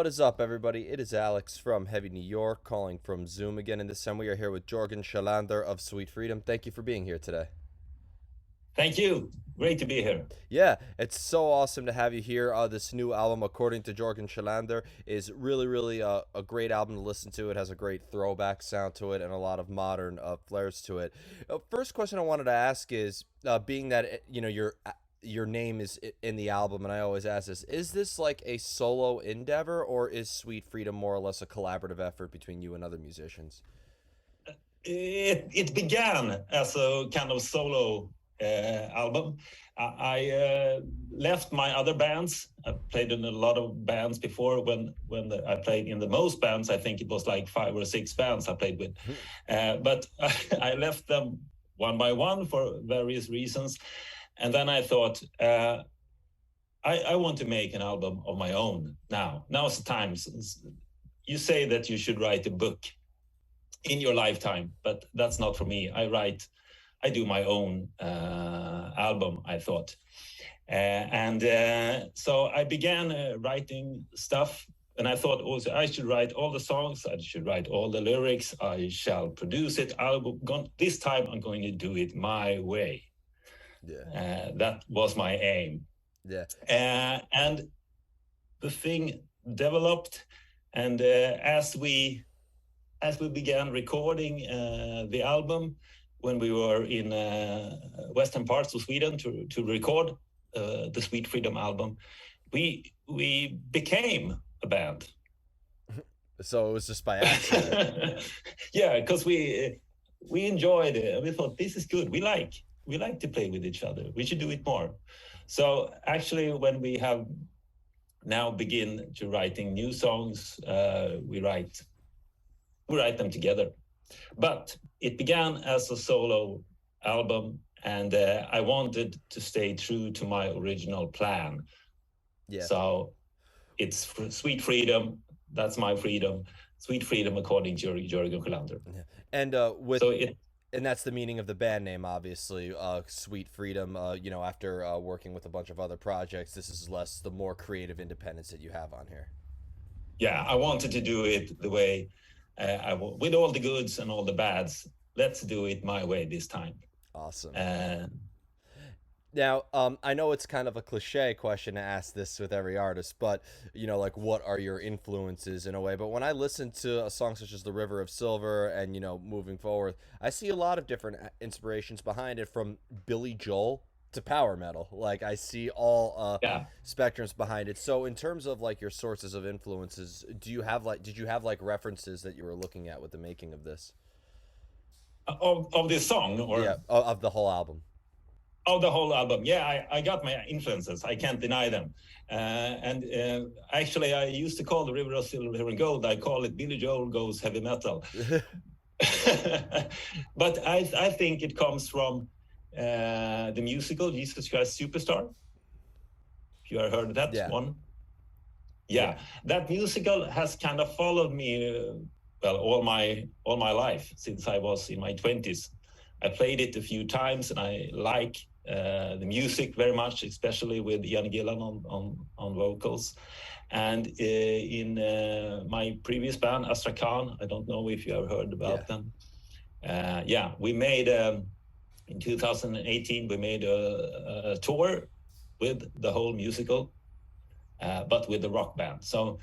What is up, everybody? It is Alex from Heavy New York calling from Zoom again, and this time we are here with Jorgen Schelander of Sweet Freedom. Thank you for being here today. Thank you. Great to be here. Yeah, it's so awesome to have you here. This new album, according to Jorgen Schelander, is really a great album to listen to. It has a great throwback sound to it and a lot of modern flares to it. First question I wanted to ask is, being that your name is in the album, and I always ask this: is this like a solo endeavor, or is Sweet Freedom more or less a collaborative effort between you and other musicians? It began as a kind of solo album. I left my other bands. I played in a lot of bands before. I played in the most bands, I think it was like 5 or 6 bands I played with. But I left them one by one for various reasons. And then I thought, I want to make an album of my own now. Now's the time. You say that you should write a book in your lifetime, but that's not for me. I do my own album, I thought. So I began writing stuff, and I thought also I should write all the songs, I should write all the lyrics, I shall produce it. This time I'm going to do it my way. Yeah. That was my aim. Yeah. And the thing developed, and as we began recording the album, when we were in western parts of Sweden to record the Sweet Freedom album, we became a band. So it was just by accident. Yeah, because we enjoyed it. We thought this is good. We like to play with each other. We should do it more. So actually, when we have now begin to writing new songs, we write them together. But it began as a solo album, and I wanted to stay true to my original plan. Yeah. So it's Sweet Freedom. That's my freedom. Sweet Freedom, according to Jorgen Schelander. Yeah. And and that's the meaning of the band name, obviously. Sweet Freedom. After working with a bunch of other projects, this is the more creative independence that you have on here. Yeah, I wanted to do it the way with all the goods and all the bads. Let's do it my way this time. Awesome. Now, I know it's kind of a cliche question to ask this with every artist, but what are your influences in a way? But when I listen to a song such as "The River of Silver" and moving forward, I see a lot of different inspirations behind it, from Billy Joel to power metal. Like, I see all spectrums behind it. So in terms of like your sources of influences, did you have like references that you were looking at with the making of this? Of this song, or yeah, of the whole album? Oh, the whole album. Yeah, I got my influences. I can't deny them. Actually, I used to call The River of Silver and Gold, I call it Billy Joel Goes Heavy Metal. But I think it comes from the musical Jesus Christ Superstar. If you have heard of that one. Yeah, that musical has kind of followed me all my life since I was in my 20s. I played it a few times, and I like the music very much, especially with Ian Gillan on vocals. And in my previous band, Astrakhan, I don't know if you have heard about them. We made in 2018 we made a tour with the whole musical, but with the rock band. So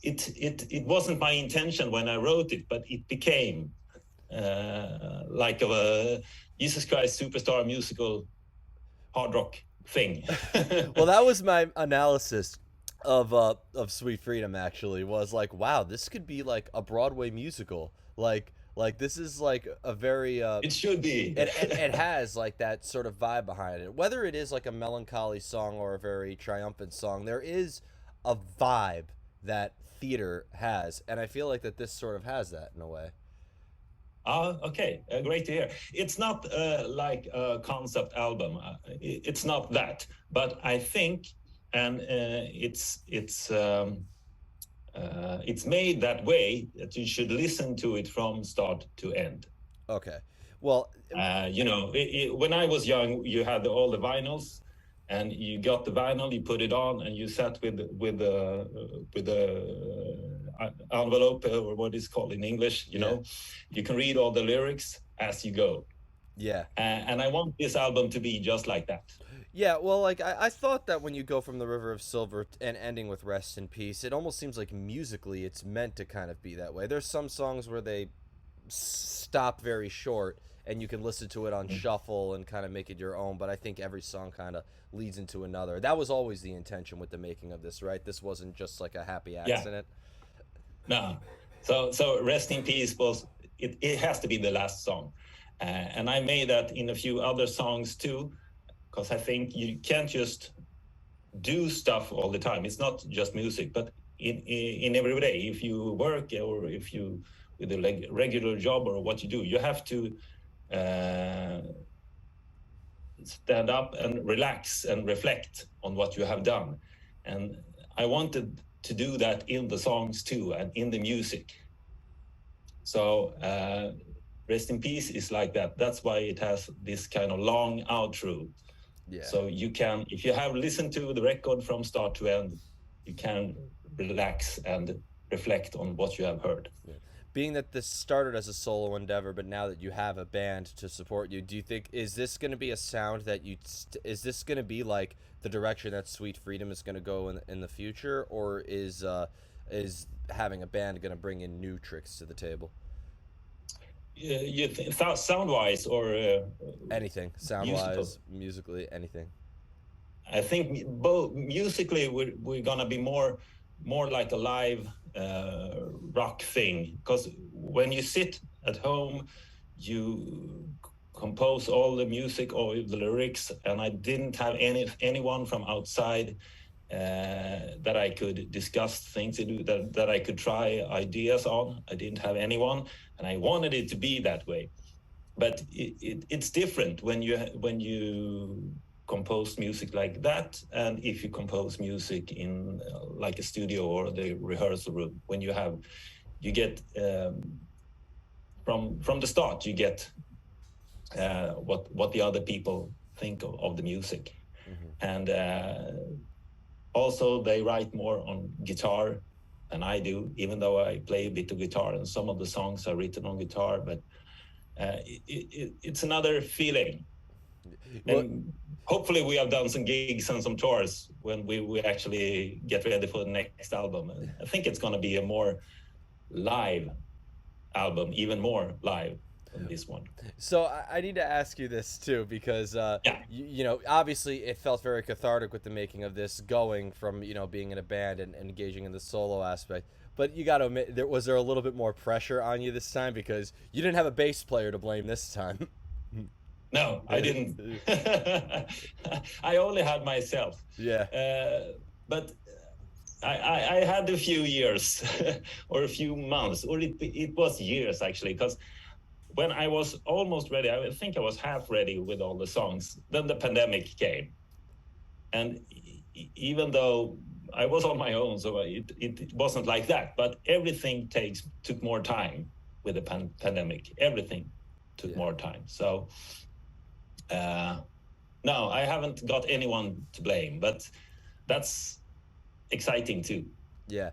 it wasn't my intention when I wrote it, but it became like a Jesus Christ Superstar musical hard rock thing. Well, that was my analysis of Sweet Freedom. Actually, was like, wow, this could be like a Broadway musical. Like this is like a very it should be. It has like that sort of vibe behind it. Whether it is like a melancholy song or a very triumphant song, there is a vibe that theater has, and I feel like that this sort of has that in a way. Okay, great to hear. It's not like a concept album. It's not that, but I think, and it's made that way that you should listen to it from start to end. Okay, well, when I was young, you had all the vinyls, and you got the vinyl, you put it on, and you sat with the envelope, or what is called in English, you know, you can read all the lyrics as you go. Yeah. And I want this album to be just like that. Yeah, well, like I thought that when you go from the River of Silver and ending with Rest in Peace, it almost seems like musically it's meant to kind of be that way. There's some songs where they stop very short and you can listen to it on shuffle and kind of make it your own, but I think every song kind of leads into another. That was always the intention with the making of this, right? This wasn't just like a happy accident. No. So Rest in Peace was, it has to be the last song. And I made that in a few other songs too, because I think you can't just do stuff all the time. It's not just music, but in every day, if you work or if you with a regular job or what you do, you have to stand up and relax and reflect on what you have done. And I wanted to do that in the songs too and in the music. So Rest in Peace is like that. That's why it has this kind of long outro. Yeah. So you can, if you have listened to the record from start to end, you can relax and reflect on what you have heard. Yeah. Being that this started as a solo endeavor, but now that you have a band to support you, do you think, is this going to be a sound that is this going to be like the direction that Sweet Freedom is going to go in the future, or is having a band going to bring in new tricks to the table? You sound-wise or anything, sound-wise, musically, anything? I think both musically we're gonna be more like a live rock thing, because when you sit at home you compose all the music or the lyrics, and I didn't have anyone from outside that I could discuss things that I could try ideas on. I didn't have anyone, and I wanted it to be that way. But it's different when you compose music like that, and if you compose music in like a studio or the rehearsal room, when you get from the start, you get what the other people think of the music. And also they write more on guitar than I do, even though I play a bit of guitar and some of the songs are written on guitar, but it's another feeling. Well, and hopefully we have done some gigs and some tours when we actually get ready for the next album. And I think it's going to be a more live album, even more live than this one. So I need to ask you this too, because you know, obviously it felt very cathartic with the making of this, going from, you know, being in a band and engaging in the solo aspect. But you got to admit, was there a little bit more pressure on you this time, because you didn't have a bass player to blame this time? No, I didn't. I only had myself. Yeah. But I had a few years or a few months, or it was years actually, because when I was almost ready, I think I was half ready with all the songs, then the pandemic came. And even though I was on my own, so it wasn't like that, but everything took more time with the pandemic. Everything took more time. So no, I haven't got anyone to blame, but that's exciting too. Yeah.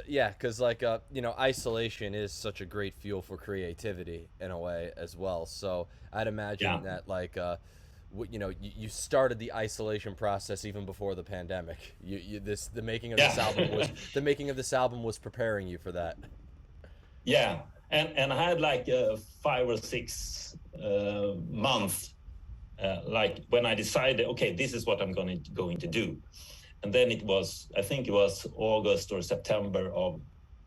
Yeah, because like you know, isolation is such a great fuel for creativity in a way as well. So I'd imagine that like you know, you started the isolation process even before the pandemic. The making of this album was preparing you for that. Yeah, and I had like 5 or 6 months, like when I decided, okay, this is what I'm going to do. And then I think it was August or September of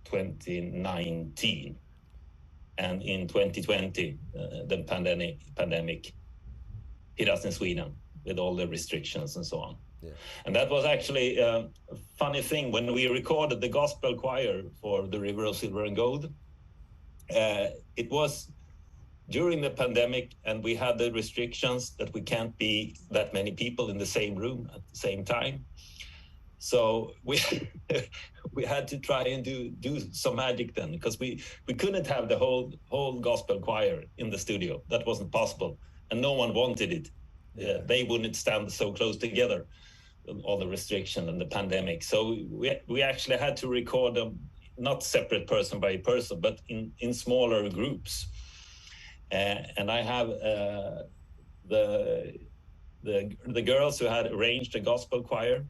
2019. And in 2020, the pandemic hit us in Sweden with all the restrictions and so on. Yeah. And that was actually a funny thing. When we recorded the gospel choir for the River of Silver and Gold, it was during the pandemic, and we had the restrictions that we can't be that many people in the same room at the same time. So we had to try and do some magic then, because we couldn't have the whole gospel choir in the studio. That wasn't possible, and no one wanted it. they wouldn't stand so close together, all the restriction and the pandemic. So we actually had to record them not separate person by person, but in smaller groups. And I have the girls who had arranged a gospel choir.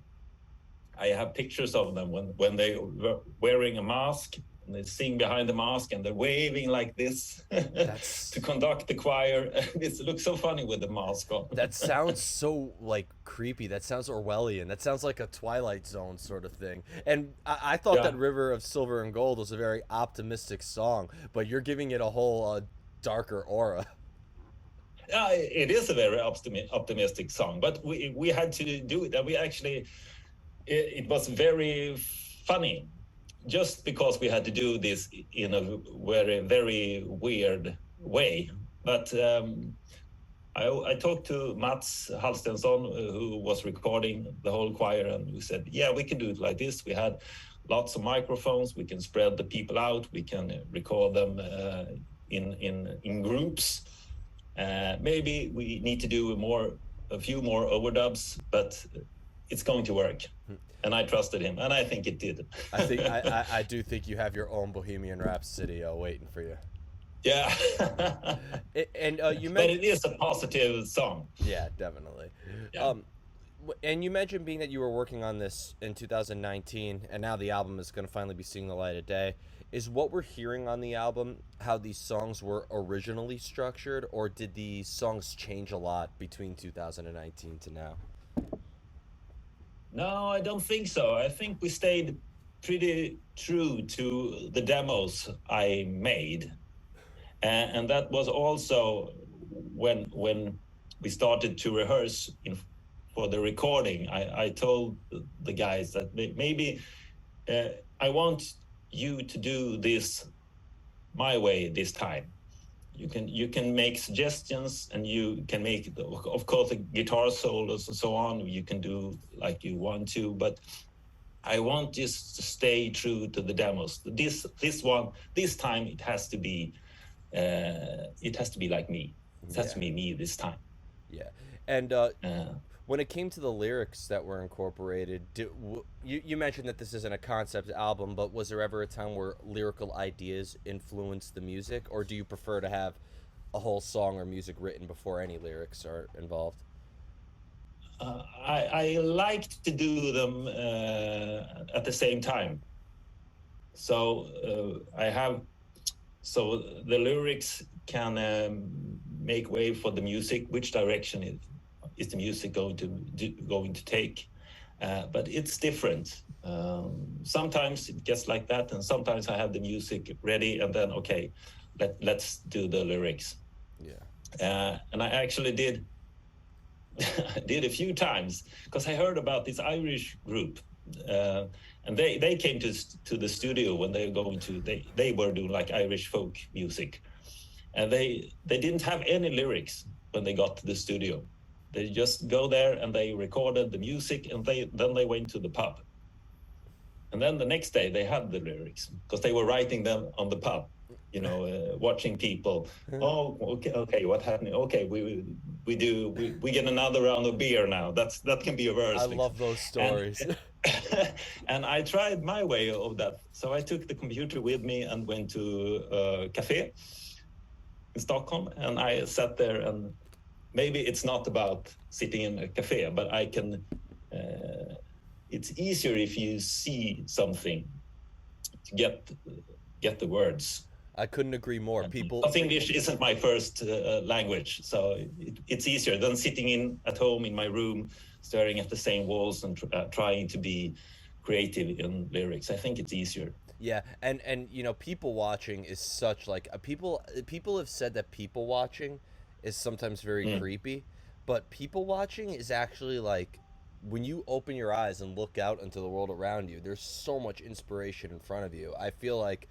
I have pictures of them when they were wearing a mask, and they sing behind the mask and they're waving like this to conduct the choir. It looks so funny with the mask on. That sounds so like creepy. That sounds Orwellian. That sounds like a Twilight Zone sort of thing. And I thought that River of Silver and Gold was a very optimistic song, but you're giving it a whole darker aura. It is a very optimistic song, but we had to do it. And we actually, it was very funny, just because we had to do this in a very weird way. But I talked to Mats Halstensson, who was recording the whole choir, and we said, yeah, we can do it like this. We had lots of microphones. We can spread the people out. We can record them in groups. Maybe we need to do a few more overdubs, but it's going to work. And I trusted him, and I think it did. I do think you have your own Bohemian Rhapsody waiting for you. Yeah. And you mentioned, but it is a positive song. Yeah, definitely. Yeah. And you mentioned being that you were working on this in 2019, and now the album is going to finally be seeing the light of day. Is what we're hearing on the album how these songs were originally structured, or did the songs change a lot between 2019 to now? No, I don't think so. I think we stayed pretty true to the demos I made. And that was also when we started to rehearse for the recording. I told the guys that maybe I want you to do this my way this time. You can make suggestions, and you can make, of course, the guitar solos and so on. You can do like you want to, but I want just to stay true to the demos. This time it has to be like me. It has to be me this time. Yeah, and when it came to the lyrics that were incorporated, you mentioned that this isn't a concept album, but was there ever a time where lyrical ideas influenced the music, or do you prefer to have a whole song or music written before any lyrics are involved? I like to do them at the same time. So the lyrics can make way for the music. Which direction is the music going to take? But it's different. Sometimes it gets like that, and sometimes I have the music ready, and then let's do the lyrics. Yeah. And I actually did a few times, because I heard about this Irish group, and they came to the studio when they were they were doing like Irish folk music, and they didn't have any lyrics when they got to the studio. They just go there and they recorded the music, and then they went to the pub. And then the next day they had the lyrics, because they were writing them on the pub, watching people. Oh, okay, what happened? Okay, we get another round of beer now. That can be a verse. I love those stories. And I tried my way of that. So I took the computer with me and went to a cafe in Stockholm, and I sat there, and maybe it's not about sitting in a cafe, but I can, it's easier if you see something to get the words. I couldn't agree more. English isn't my first language, so it's easier than sitting at home in my room, staring at the same walls and trying to be creative in lyrics. I think it's easier. Yeah, and people watching is such like people have said that people watching is sometimes very creepy, but people watching is actually like when you open your eyes and look out into the world around you, there's so much inspiration in front of you. I feel like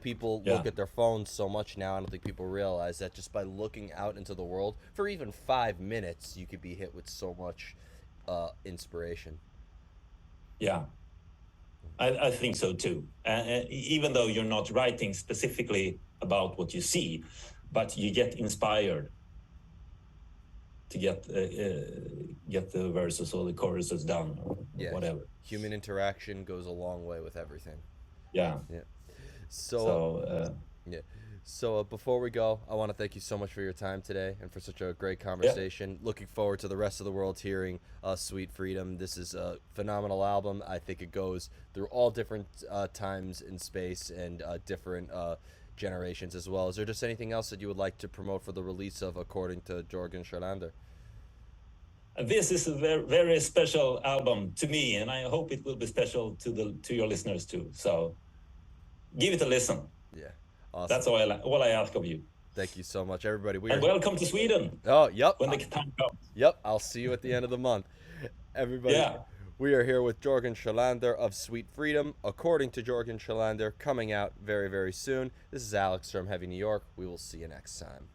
people look at their phones so much now. I don't think people realize that just by looking out into the world for even 5 minutes, you could be hit with so much inspiration. Yeah, I think so too. Even though you're not writing specifically about what you see, but you get inspired to get the verses or the choruses done or whatever. Human interaction goes a long way with everything. Yeah. So before we go, I want to thank you so much for your time today and for such a great conversation. Yeah. Looking forward to the rest of the world hearing Sweet Freedom. This is a phenomenal album. I think it goes through all different times in space and different generations as well. Is there just anything else that you would like to promote for the release of According to Jorgen Schelander? This is a very, very special album to me, and I hope it will be special to your listeners too. So give it a listen. Yeah. Awesome. That's all I ask of you. Thank you so much, everybody. Welcome to Sweden. Oh, yep. When the time comes. Yep. I'll see you at the end of the month. Everybody. Yeah. We are here with Jorgen Schelander of Sweet Freedom, According to Jorgen Schelander, coming out very, very soon. This is Alex from Heavy New York. We will see you next time.